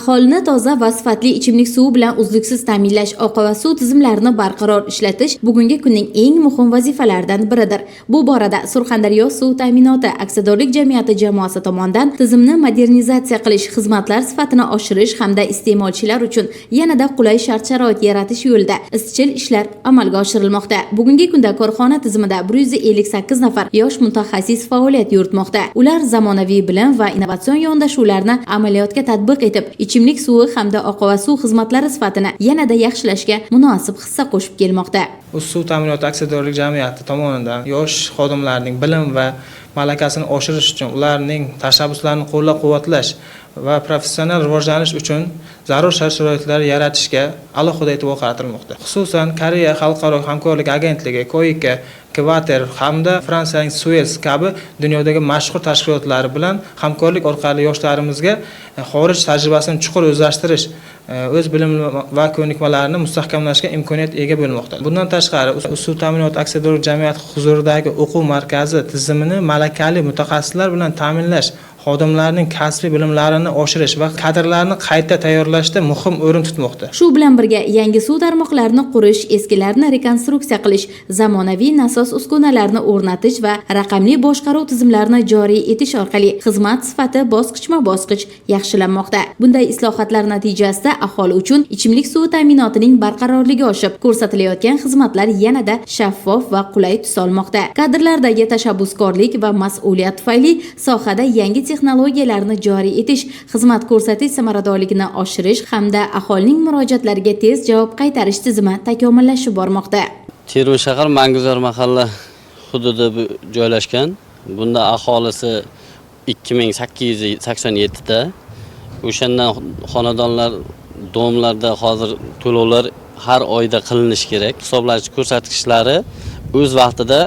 Aholini toza va sifatli ichimlik suvi bilan uzluksiz ta'minlash, oqova suv tizimlarini barqaror ishlatish bugungi kunning eng muhim vazifalaridan biridir. Bu borada Surxondaryo suv ta'minoti aksiyadorlik jamiyati jamoasi tomonidan tizimni modernizatsiya qilish, xizmatlar sifatini oshirish hamda iste'molchilar uchun yanada qulay shart-sharoit yaratish yo'lida izchil ishlar amalga oshirilmoqda. Bugungi kunda korxona tizimida 158 nafar yosh mutaxassis faoliyat yuritmoqda. Ular zamonaviy bilim va innovatsion yondashuvlarni amaliyotga tatbiq etib, ichimlik suvi hamda oqova suv xizmatlari sifatini yanada yaxshilashga munosib hissa qo'shib kelmoqda. Suv ta'minoti aksiyadorlik jamiyati tomonidan yosh xodimlarning bilim va malakasini oshirish uchun, ularning tashabbuslarini qo'llab-quvvatlash va professional rivojlanish uchun zarur shart-sharoitlar yaratishga alohida e'tibor qaratilmoqda. Xususan, Koreya xalqaro hamkorlik agentligi, Koika, Kvater hamda Fransiyaning Suez kabi dunyodagi mashhur tashkilotlari bilan hamkorlik orqali yoshlarimizga xorij tajribasini chuqur o'zlashtirish, o'z bilim va ko'nikmalarini mustahkamlashga imkoniyat ega bo'lmoqda. Bundan tashqari, suv ta'minoti aksiyadorlik jamiyati huzuridagi o'quv markazi tizimini malakali mutaxassislar bilan ta'minlash, xodimlarning kasbiy bilimlarini oshirish va kadrlarni qayta tayyorlashda muhim o'rin tutmoqda. Shu bilan birga yangi suv tarmoqlarini qurish, eskilarni rekonstruksiya qilish, zamonaviy nasos uskunalarni o'rnatish va raqamli boshqaruv tizimlarini joriy etish orqali xizmat sifati bosqichma-bosqich yaxshilanmoqda. Bunday islohotlar natijasida aholi uchun ichimlik suvi ta'minotining barqarorligi oshib, ko'rsatilayotgan xizmatlar yanada shaffof va qulay tus olmoqda. Kadrlardagi tashabbuskorlik va mas'uliyat tufayli sohada yangi texnologiyalarni joriy etish, xizmat ko'rsatish samaradorligini oshirish hamda aholining murojaatlariga tez javob qaytarish tizimi takomillashib bormoqda. Termiz shahar Manguzor mahalla hududida joylashgan. Bunda aholisi 2887 ta. O'shandan xonadonlar, domlarda hozir to'lovlar har oyda qilinishi kerak. Hisoblash ko'rsatkichlari o'z vaqtida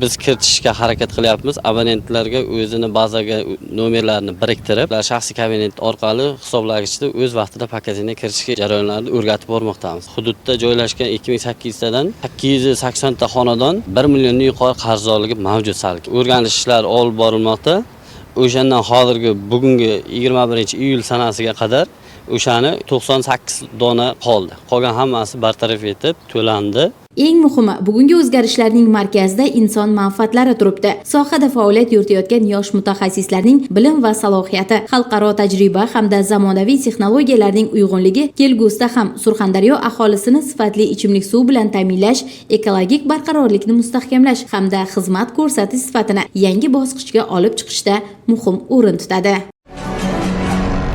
biz kiritishga harakat qilyapmiz. Abonentlarga o'zini bazaga nomerlarini biriktirib, shaxsiy kabinet orqali hisoblagichda o'z vaqtida paketini kiritish jarayonlarini o'rgatib bormoqdamiz. Hududda joylashgan 2800 tadan 880 ta xonadon 1 milliondan yuqori qarzdorligi mavjud salki. O'rganish ishlari olib borilmoqda. O'shandan hozirgi bugungi 21-iyul sanasiga qadar o'shani 98 dona qoldi. Qolgan hammasi bartaraf etib to'landi. Eng muhimi, bugungi o'zgarishlarning markazida inson manfaatlari turibdi. Sohada faoliyat yuritayotgan yosh mutaxassislarning bilim va salohiyati, xalqaro tajriba hamda zamonaviy texnologiyalarning uyg'unligi kelgusida ham Surxondaryo aholisini sifatli ichimlik suv bilan ta'minlash, ekologik barqarorlikni mustahkamlash hamda xizmat ko'rsatish sifatini yangi bosqichga olib chiqishda muhim o'rin tutadi.